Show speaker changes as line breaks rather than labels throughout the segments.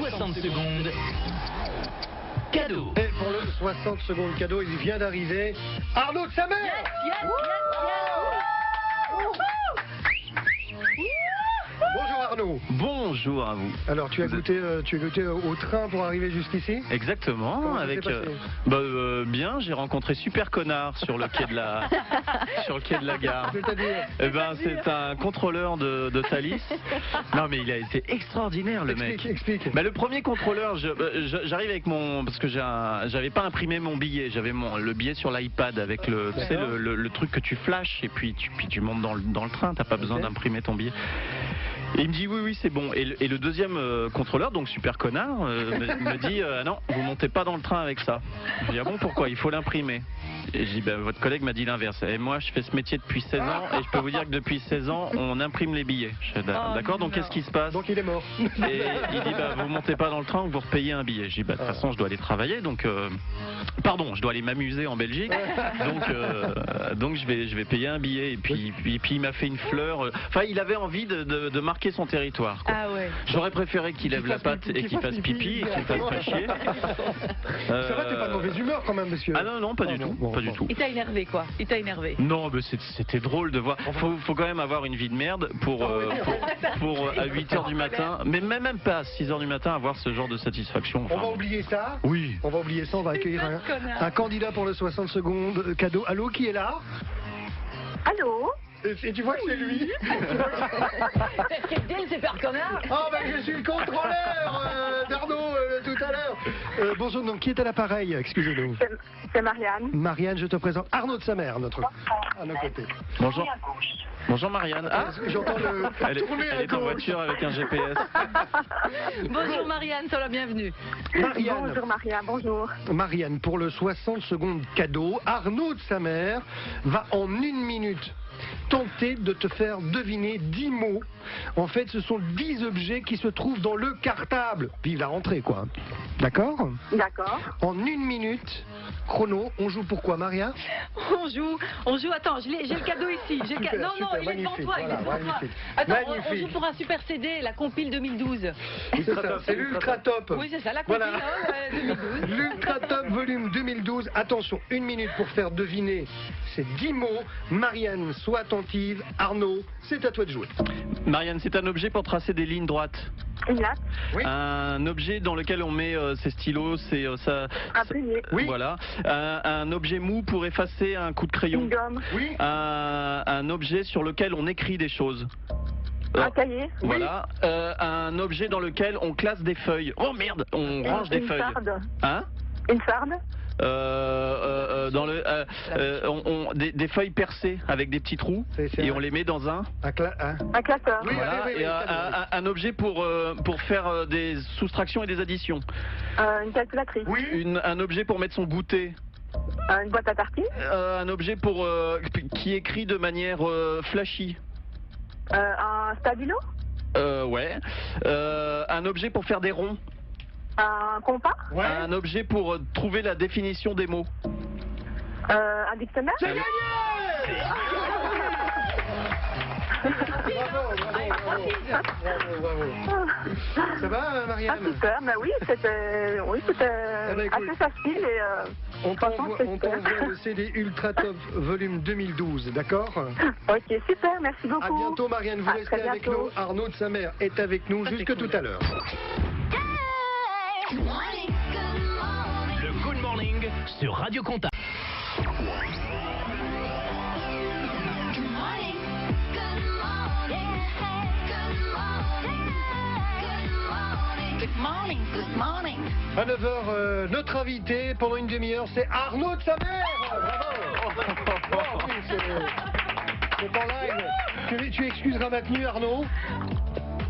60 secondes. Cadeau.
Et pour le 60 secondes cadeau, il vient d'arriver Arnaud de Samer. Bonjour Arnaud.
Bonjour à vous.
Alors tu as goûté au train pour arriver jusqu'ici?
Exactement.
Comment
avec
ça s'est passé
bien, j'ai rencontré Super Connard sur le quai de la gare.
C'est-à-dire
c'est un contrôleur de Thalys. Non mais il a été extraordinaire le mec.
Explique.
Le premier contrôleur, j'arrive avec parce que j'avais pas imprimé mon billet, j'avais le billet sur l'iPad avec le truc que tu flashes et puis tu montes dans le train, t'as pas besoin d'imprimer ton billet. Et il me dit oui c'est bon. Et le deuxième contrôleur, donc Super Connard, me dit non, vous montez pas dans le train avec ça. Je dis ah bon, pourquoi? Il faut l'imprimer. Et je dis votre collègue m'a dit l'inverse. Et moi je fais ce métier depuis 16 ans et je peux vous dire que depuis 16 ans on imprime les billets. D'accord, donc qu'est-ce qui se passe?
Donc il est mort.
Et il dit vous montez pas dans le train ou vous repayez un billet. Je dis de toute façon je dois aller travailler, donc je dois aller m'amuser en Belgique. Donc je vais payer un billet. Et puis il m'a fait une fleur. Enfin il avait envie de marquer son territoire, quoi.
Ah ouais.
J'aurais préféré qu'il lève la patte et qu'il fasse pipi et qu'il fasse pas chier.
Ça va, t'es pas de mauvaise humeur quand même, monsieur?
Ah non, pas du tout. Pas du tout.
Il t'a énervé quoi? Il t'a énervé?
Non, mais c'était drôle de voir. Faut quand même avoir une vie de merde pour à 8h du matin, mais même pas à 6h du matin avoir ce genre de satisfaction.
On va oublier ça.
Oui.
On va oublier ça, on va accueillir un candidat pour le 60 secondes cadeau. Allô, qui est là?
Allô?
Et tu vois que c'est lui.
C'est le Super Connard.
Oh je suis le contrôleur d'Arnaud tout à l'heure. Bonjour, donc qui est à l'appareil? Excusez-nous.
C'est Marianne.
Marianne, je te présente Arnaud de Samer, à nos côtés.
Bonjour. Bonjour Marianne. Ah,
j'entends
elle est en voiture avec un GPS.
Bonjour Marianne, sois la bienvenue.
Bonjour Marianne, bonjour.
Marianne, pour le 60 secondes cadeau, Arnaud de Samer va en 1 minute tenter de te faire deviner 10 mots. En fait, ce sont 10 objets qui se trouvent dans le cartable. Vive la rentrée, quoi. D'accord?
D'accord.
En 1 minute, chrono, on joue pour quoi, Maria?
On joue, attends, j'ai le cadeau ici. Non, il est devant toi, Attends, on joue pour un super CD, la compile 2012.
C'est l'Ultra Top.
Oui, c'est ça, la compile 2012.
L'Ultra Top volume 2012. Attention, 1 minute pour faire deviner ces 10 mots. Marianne, sois attentive. Arnaud, c'est à toi de jouer.
Marianne, c'est un objet pour tracer des lignes droites.
Une latte.
Oui.
Un objet dans lequel on met ses stylos,
Oui.
Voilà. Un objet mou pour effacer un coup de crayon.
Une gomme.
Oui.
Un objet sur lequel on écrit des choses.
Un cahier.
Voilà. Un objet dans lequel on classe des feuilles. Oh merde, on range des feuilles.
Une sarde.
Hein?
Une sarde.
Des feuilles percées avec des petits trous et on les met dans un
classeur.
Oui,
voilà.
oui,
Et un objet pour faire des soustractions et des additions.
Une calculatrice.
Oui.
Un objet pour mettre son goûter.
Une boîte à tartines.
Un objet qui écrit de manière flashy.
Un stabilo.
Ouais. Un objet pour faire des ronds.
Un compas.
Ouais.
Un objet pour trouver la définition des mots.
Un dictionnaire.
C'est gagné! Bravo. Ça va, Marianne?
Super, oui, c'était assez facile et
on t'envoie le CD Ultra Top volume 2012, d'accord?
Ok, super, merci beaucoup.
À bientôt, Marianne, vous restez avec nous. Arnaud de Samer est avec nous jusque tout à l'heure.
Le Good Morning sur Radio Contact. Good morning.
À 9h, notre invité pendant une demi-heure, c'est Arnaud de Samer. Bravo. Oui, c'est en live. Tu excuseras ma tenue, Arnaud?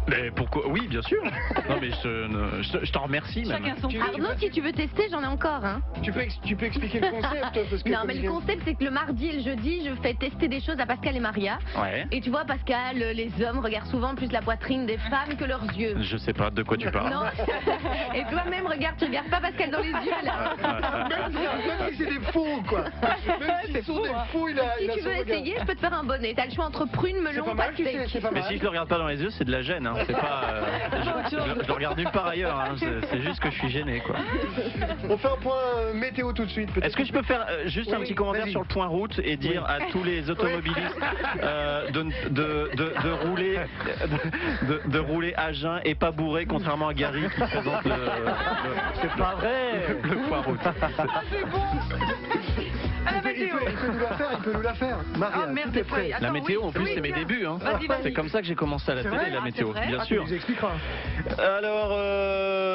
Mais pourquoi? Oui, bien sûr. Non, mais je t'en remercie.
Chacun son tour.
Arnaud, si tu veux tester, j'en ai encore. Hein.
Tu peux expliquer le concept parce que
non, mais le concept, c'est que le mardi et le jeudi, je fais tester des choses à Pascal et Maria.
Ouais.
Et tu vois, Pascal, les hommes regardent souvent plus la poitrine des femmes que leurs yeux.
Je sais pas de quoi tu parles.
Non. Et toi-même, regarde, tu regardes pas Pascal dans les yeux, là.
Même si c'est des faux, quoi. Même si ce sont des faux, il a
Si tu veux essayer, je peux te faire un bonnet. T'as le choix entre prune, melon,
pas mal,
pastèque.
c'est pas
Mais
mal.
si je le regarde pas dans les yeux, c'est de la gêne. Hein. Hein. C'est pas, je regarde nulle part ailleurs. Hein. C'est juste que je suis gêné, quoi.
On fait un point météo tout de suite.
Est-ce que je peux faire juste un petit commentaire sur le point route et dire à tous les automobilistes de rouler à jeun et pas bourré, contrairement à Gary qui présente
c'est pas vrai.
le point route.
C'est bon.
Il peut nous la faire. Maria,
oh, merde,
tout est prêt.
La météo, en plus, c'est mes débuts. Hein. C'est comme ça que j'ai commencé à la télé, la météo, bien sûr.
Tu nous expliqueras.
Alors,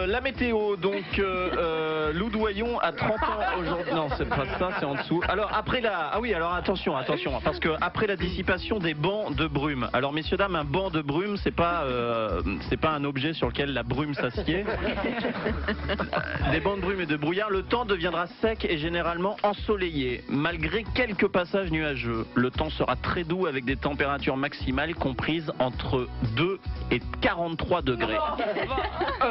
la météo, donc, Loudoyon a 30 ans aujourd'hui. Non, c'est pas ça, c'est en dessous. Alors, après la... Ah oui, alors attention, parce que après la dissipation des bancs de brume. Alors, messieurs, dames, un banc de brume, c'est pas un objet sur lequel la brume s'assied. Des bancs de brume et de brouillard, le temps deviendra sec et généralement ensoleillé. Malgré quelques passages nuageux, le temps sera très doux avec des températures maximales comprises entre 2 et 43 degrés.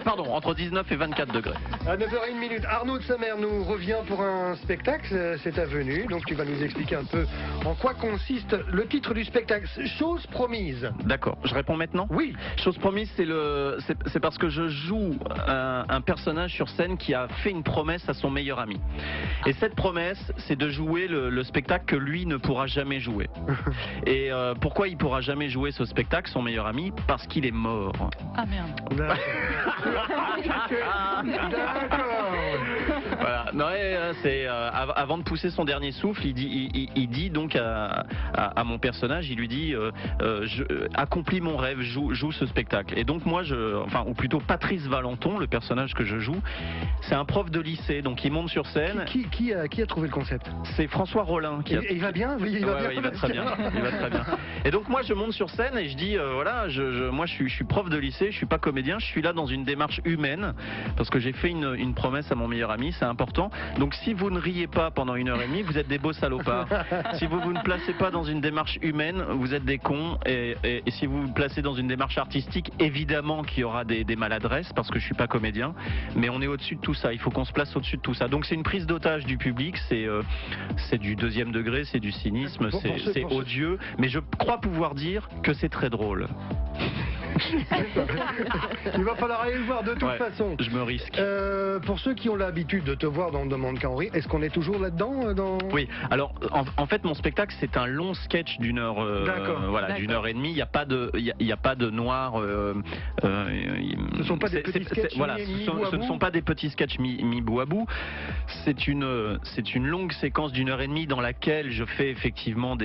Pardon, entre 19 et 24 degrés.
À 9h01, Arnaud de Samer nous revient pour un spectacle, c'est ta venue, donc tu vas nous expliquer un peu en quoi consiste le titre du spectacle, Chose promise.
D'accord, je réponds maintenant ?
Oui.
Chose promise, c'est parce que je joue un personnage sur scène qui a fait une promesse à son meilleur ami. Et cette promesse, c'est de jouer le spectacle que lui ne pourra jamais jouer. Et pourquoi il pourra jamais jouer ce spectacle, son meilleur ami ? Parce qu'il est mort.
Ah merde.
D'accord.
Voilà. Non, c'est avant de pousser son dernier souffle, il dit donc à mon personnage, il lui dit accomplis mon rêve, joue ce spectacle. Et donc moi, ou plutôt Patrice Valenton, le personnage que je joue, c'est un prof de lycée, donc il monte sur scène.
Qui a trouvé le concept ?
C'est François Rollin.
Il va bien ? Oui, il va bien.
Il va très bien. Il va très bien. Et donc moi, je monte sur scène et je dis voilà, moi je suis prof de lycée, je suis pas comédien, je suis là dans une démarche humaine parce que j'ai fait une promesse à mon meilleur ami, c'est important. Donc si vous ne riez pas pendant 1h30, vous êtes des beaux salopards. Si vous ne placez pas dans une démarche humaine, vous êtes des cons. Et si vous vous placez dans une démarche artistique, évidemment qu'il y aura des maladresses parce que je suis pas comédien. Mais on est au-dessus de tout ça. Il faut qu'on se place au-dessus de tout ça. Donc c'est une prise d'otage du public. C'est du deuxième degré, c'est du cynisme, c'est odieux. Mais je crois pouvoir dire que c'est très drôle.
Il va falloir aller le voir de toute façon.
Je me risque.
Pour ceux qui ont l'habitude de te voir dans Demande qu'à en rire, est-ce qu'on est toujours là-dedans
Oui, alors en fait mon spectacle c'est un long sketch d'une heure, d'une heure et demie. Il n'y a pas de noir.
Ce ne sont pas des petits sketchs
ce ne sont pas des petits sketchs mis bout à bout. C'est une longue séquence d'une heure et demie dans laquelle je fais effectivement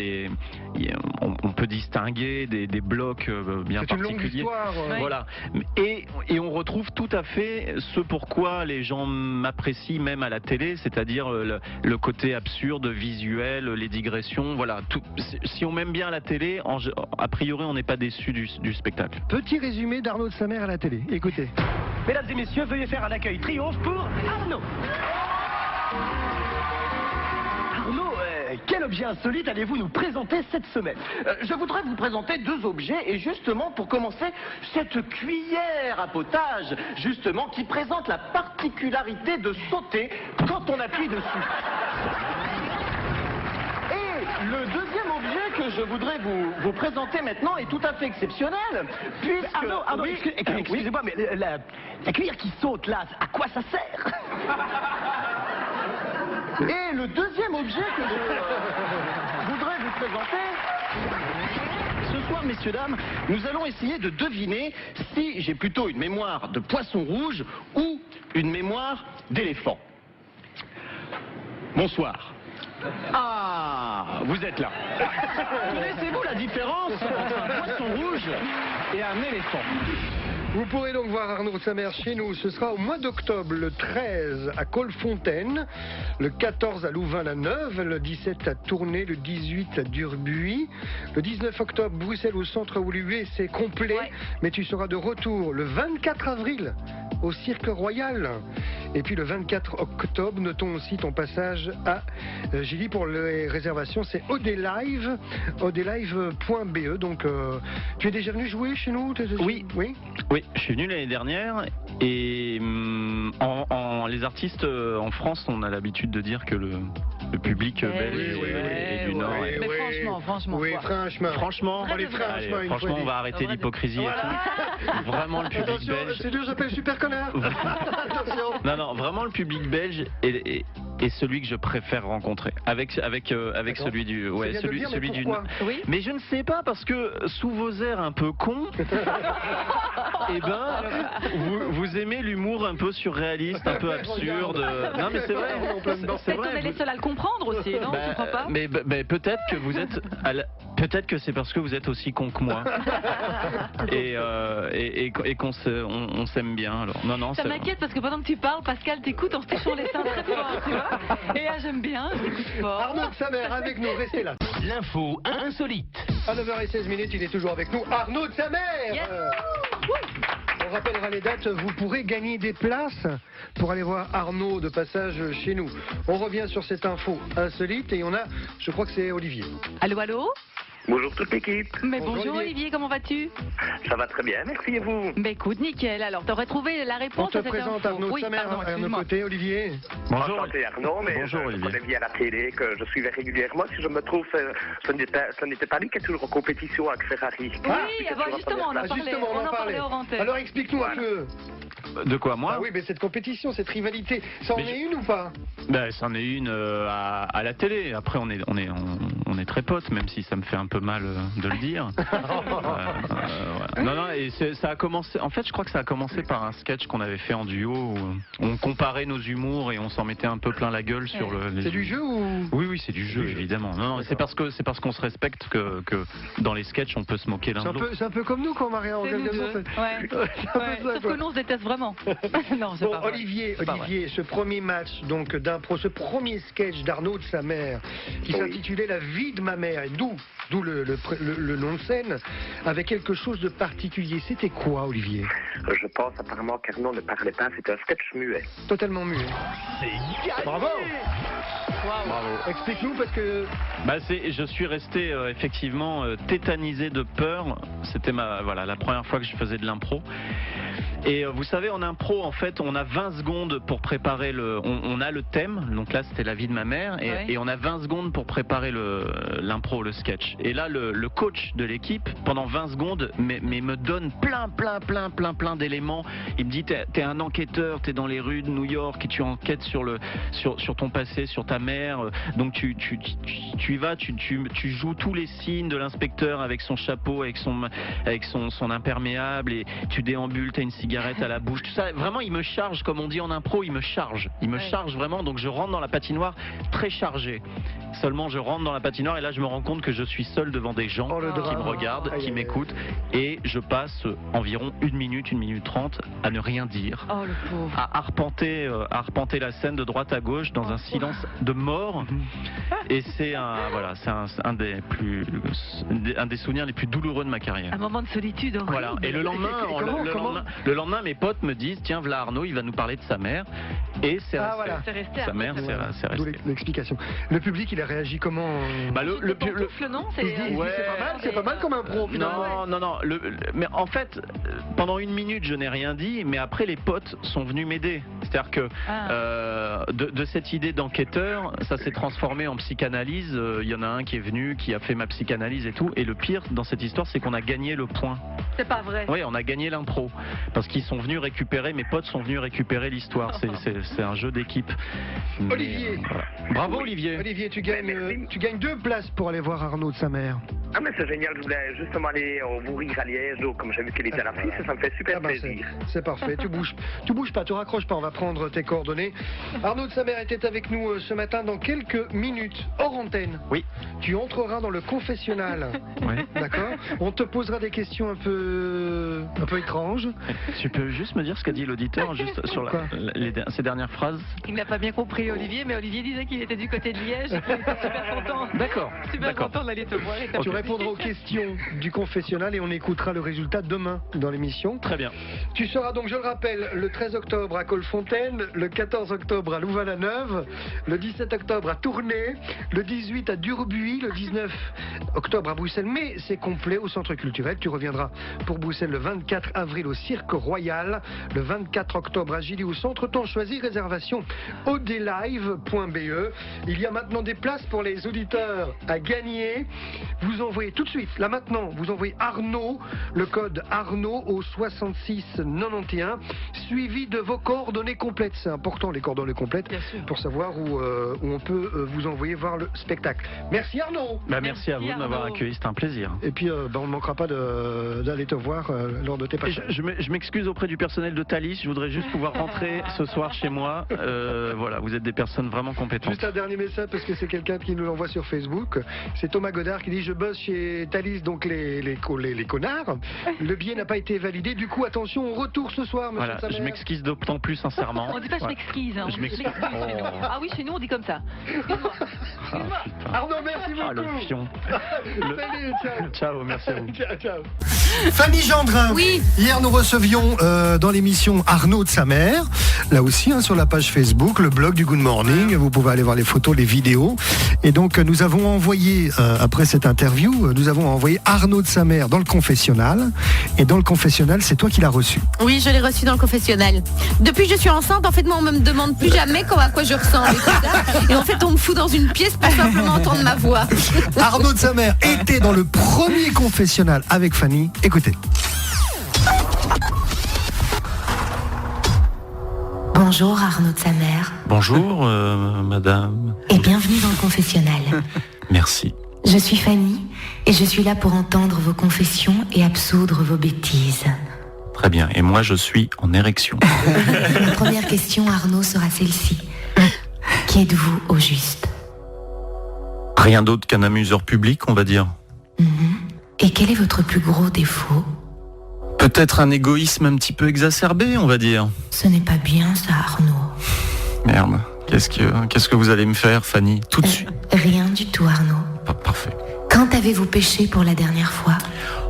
on peut distinguer des blocs bien particuliers. Voilà. Et on retrouve tout à fait ce pourquoi les gens m'apprécient même à la télé, c'est-à-dire le côté absurde, visuel, les digressions. Voilà. Si on m'aime bien à la télé, a priori on n'est pas déçu du spectacle.
Petit résumé d'Arnaud de Samer à la télé. Écoutez.
Mesdames et messieurs, veuillez faire un accueil triomphe pour Arnaud. Arnaud, quel objet insolite allez-vous nous présenter cette semaine ?
Je voudrais vous présenter deux objets et justement pour commencer, cette cuillère à potage, justement, qui présente la particularité de sauter quand on appuie dessus. Et le deuxième objet que je voudrais vous présenter maintenant est tout à fait exceptionnel, puisque...
Arnaud, excusez-moi, mais la cuillère qui saute là, à quoi ça sert ?
Et le deuxième objet que je voudrais vous présenter... Ce soir, messieurs, dames, nous allons essayer de deviner si j'ai plutôt une mémoire de poisson rouge ou une mémoire d'éléphant. Bonsoir. Ah, vous êtes là. Connaissez-vous la différence entre un poisson rouge et un éléphant ?
Vous pourrez donc voir Arnaud de Samer chez nous. Ce sera au mois d'octobre, le 13 à Colfontaine, le 14 à Louvain-la-Neuve, le 17 à Tournai, le 18 à Durbuy, le 19 octobre, Bruxelles au centre Woluwe, c'est complet, mais tu seras de retour le 24 avril au Cirque Royal. Et puis le 24 octobre, notons aussi ton passage à Gilly pour les réservations, c'est odelive, odelive.be. Donc tu es déjà venu jouer chez nous ?
Oui, je suis venu l'année dernière et Les artistes en France, on a l'habitude de dire que le public belge et du Nord.
Mais franchement.
Oui, franchement.
Allez, franchement, on va arrêter l'hypocrisie et tout. Vraiment le public
Attention,
belge.
c'est dur, j'appelle super connard. Attention.
Non, vraiment le public belge est celui que je préfère rencontrer. Avec celui du. Ouais, celui du.
Oui.
Mais je ne sais pas, parce que sous vos airs un peu cons, eh ben, vous aimez l'humour un peu surréaliste, un peu absurde. Non, mais c'est vrai.
C'est vrai. On est les seuls à le comprendre aussi, non? Tu crois pas?
Mais peut-être que vous êtes. Peut-être que c'est parce que vous êtes aussi con que moi. et qu'on s'aime bien. Alors. Non,
ça m'inquiète parce que pendant que tu parles, Pascal t'écoute en se touchant les seins très fort, tu vois. Et là, j'aime bien, je t'écoute fort.
Arnaud de Samer avec nous, restez là.
L'info insolite.
À 9h16, il est toujours avec nous. Arnaud de Samer.
Yes.
On rappellera les dates, vous pourrez gagner des places pour aller voir Arnaud de passage chez nous. On revient sur cette info insolite et on a, je crois que c'est Olivier.
Allô?
Bonjour toute l'équipe.
Mais bonjour Olivier, comment vas-tu?
Ça va très bien, merci et vous?
Mais écoute, nickel. Alors, t'aurais trouvé la réponse
On te
à cette
présente
info.
Arnaud de Samer à nos côtés, Olivier.
Bonjour.
Enchanté Arnaud, mais
Bonjour,
je
Olivier.
connais bien la télé, que je suivais régulièrement. Si je me trouve, ce n'était pas lui qui est toujours en compétition avec Ferrari.
Oui, justement, on en parlait hors antenne.
Alors explique-nous un peu.
De quoi, moi?
Ah oui, mais cette compétition, cette rivalité, ça en est une ou pas?
Ben, c'en est une à la télé. Après, on est très potes, même si ça me fait un peu mal de le dire. Non, et ça a commencé. En fait, je crois que ça a commencé par un sketch qu'on avait fait en duo où on comparait nos humours et on s'en mettait un peu plein la gueule sur les.
C'est du jeu ou?
Oui, c'est du jeu, évidemment. Non, c'est parce qu'on se respecte que dans les sketchs, on peut se moquer l'un de l'autre.
C'est un peu comme nous quand Maria en quelque sorte.
Sauf que nous, on se déteste vraiment. Non, c'est
bon,
pas vrai.
Olivier, ce premier match donc d'impro, ce premier sketch d'Arnaud de Samer qui s'intitulait La vie de ma mère, et d'où le nom de scène, avait quelque chose de particulier. C'était quoi, Olivier?
Je pense apparemment qu'Arnaud ne parlait pas, c'était un sketch muet.
Totalement muet. Bravo.
Bravo.
Explique-nous parce que.
Je suis resté effectivement tétanisé de peur. C'était la première fois que je faisais de l'impro. Et vous savez, en impro, en fait, on a 20 secondes pour préparer on a le thème, donc là c'était la vie de ma mère, et on a 20 secondes pour préparer l'impro, le sketch. Et là, le coach de l'équipe, pendant 20 secondes, mais me donne plein d'éléments. Il me dit, t'es un enquêteur, t'es dans les rues de New York et tu enquêtes sur ton passé, sur ta mère. Donc tu y vas, tu joues tous les signes de l'inspecteur avec son chapeau, avec son imperméable, et tu déambules, t'as une cigarette à la bouche, tout ça. Vraiment, il me charge, comme on dit en impro, il me charge vraiment. Donc je rentre dans la patinoire très chargé. Seulement, je rentre dans la patinoire et là, je me rends compte que je suis seul devant des gens qui me regardent, qui m'écoutent, et je passe environ 1 minute 30 à ne rien dire, à arpenter la scène de droite à gauche dans un silence de mort. Et c'est un des souvenirs les plus douloureux de ma carrière.
Un moment de solitude.
Voilà. Et le lendemain, mes potes me disent, tiens, voilà Arnaud, il va nous parler de sa mère. Et c'est resté. Sa mère, c'est resté.
L'explication. Le public, il a réagi comment?
Le pantoufle, non?
C'est pas mal comme impro.
Non. Mais en fait, pendant 1 minute, je n'ai rien dit, mais après, les potes sont venus m'aider. C'est-à-dire que de cette idée d'enquêteur, ça s'est transformé en psychanalyse. Il y en a un qui est venu, qui a fait ma psychanalyse et tout. Et le pire dans cette histoire, c'est qu'on a gagné le point.
C'est pas vrai.
Oui, on a gagné l'impro. Parce qu'ils sont venus récupérer, mes potes sont venus récupérer l'histoire. C'est un jeu d'équipe.
Olivier.
Bravo Olivier.
Olivier, tu gagnes 2 places pour aller voir Arnaud de Samer.
Ah mais c'est génial, je voulais justement aller vous rire à Liège, donc comme j'ai vu qu'il était à l'affiche, ça me fait super plaisir.
C'est parfait, tu bouges pas, tu raccroches pas, on va prendre tes coordonnées. Arnaud de Samer était avec nous ce matin dans quelques minutes, hors antenne.
Oui.
Tu entreras dans le confessionnal.
Oui.
D'accord. On te posera des questions un peu étranges.
Tu peux juste me dire ce qu'a dit l'auditeur juste sur ces dernières phrases?
Il n'a pas bien compris Olivier, mais Olivier disait qu'il était du côté de Liège. était super content.
D'accord.
Super content d'aller te voir.
Tu répondras aux questions du confessionnal et on écoutera le résultat demain dans l'émission.
Très bien.
Tu seras donc, je le rappelle, le 13 octobre à Colfontaine, le 14 octobre à Louvain-la-Neuve, le 17 octobre à Tournai, le 18 à Durbuy, le 19 octobre à Bruxelles, mais c'est complet au Centre culturel. Tu reviendras pour Bruxelles le 24 avril au Cirque Royal, le 24 octobre à Gilly au Centre. Ton choisi, réservation odlive.be. Il y a maintenant des places pour les auditeurs à gagner. Vous envoyez tout de suite, là maintenant, vous envoyez Arnaud, le code Arnaud au 6691, suivi de vos coordonnées complètes. C'est important, les coordonnées complètes, pour savoir où on peut vous envoyer voir le spectacle. Merci Arnaud.
Merci à vous de m'avoir accueilli, c'était un plaisir.
Et puis on ne manquera pas d'aller te voir lors de tes passages.
Je m'excuse auprès du personnel de Thalys, je voudrais juste pouvoir rentrer ce soir chez moi. Voilà, vous êtes des personnes vraiment compétentes.
Juste un dernier message parce que c'est quelqu'un qui nous l'envoie sur Facebook. C'est Thomas Godard qui dit: je bosse chez Thalys, donc les connards. Le billet n'a pas été validé. Du coup, attention, on retourne ce soir, monsieur.
Voilà, je m'excuse d'autant plus sincèrement.
On dit pas je m'excuse, hein.
Je m'excuse.
Chez nous. Ah oui, chez nous on dit comme ça. Excuse-moi.
Arnaud, merci beaucoup.
Le fion.
Salut, ciao.
Ciao, merci à vous.
Ciao.
Fanny Gendrin.
Oui.
Hier, nous recevions dans l'émission Arnaud de sa mère. Là aussi, sur la page Facebook, le blog du Good Morning. Vous pouvez aller voir les photos, les vidéos. Et donc, nous avons envoyé, après cette interview, nous avons envoyé Arnaud de sa mère dans le confessionnal. Et dans le confessionnal, c'est toi qui l'as reçu.
Oui, je l'ai reçu dans le confessionnal. Depuis que je suis enceinte, en fait, moi, on me demande plus jamais à quoi je ressemble et tout ça. Et en fait, on me fout dans une pièce pour simplement entendre ma voix.
Arnaud de sa mère était dans le premier confessionnal avec Fanny. Écoutez.
Bonjour Arnaud de sa mère.
Bonjour, madame.
Et bienvenue dans le confessionnal.
Merci.
Je suis Fanny et je suis là pour entendre vos confessions et absoudre vos bêtises.
Très bien. Et moi, je suis en érection.
La première question, Arnaud, sera celle-ci. Qui êtes-vous au juste?
Rien d'autre qu'un amuseur public, on va dire.
Et quel est votre plus gros défaut?
Peut-être un égoïsme un petit peu exacerbé, on va dire.
Ce n'est pas bien ça, Arnaud.
Merde. Qu'est-ce que vous allez me faire, Fanny, tout de suite?
Rien du tout, Arnaud.
Parfait.
Quand avez-vous pêché pour la dernière fois?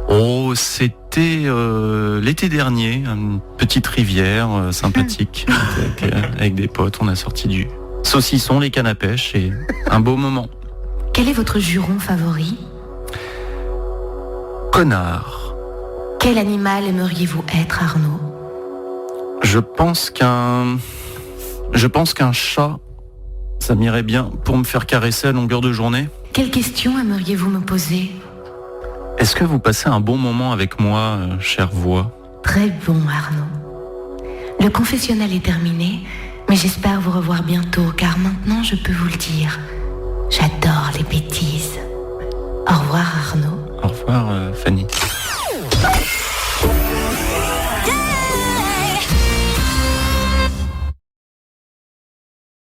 Oh, c'était l'été dernier, une petite rivière sympathique avec des potes. On a sorti du saucisson, les cannes à pêche et un beau moment.
Quel est votre juron favori?
Connard.
Quel animal aimeriez-vous être, Arnaud?
Je pense qu'un chat, ça m'irait bien pour me faire caresser à longueur de journée.
Quelle question aimeriez-vous me poser?
Est-ce que vous passez un bon moment avec moi, chère voix?
Très bon, Arnaud. Le confessionnal est terminé, mais j'espère vous revoir bientôt, car maintenant je peux vous le dire. J'adore les bêtises. Au revoir, Arnaud.
Au revoir, Fanny.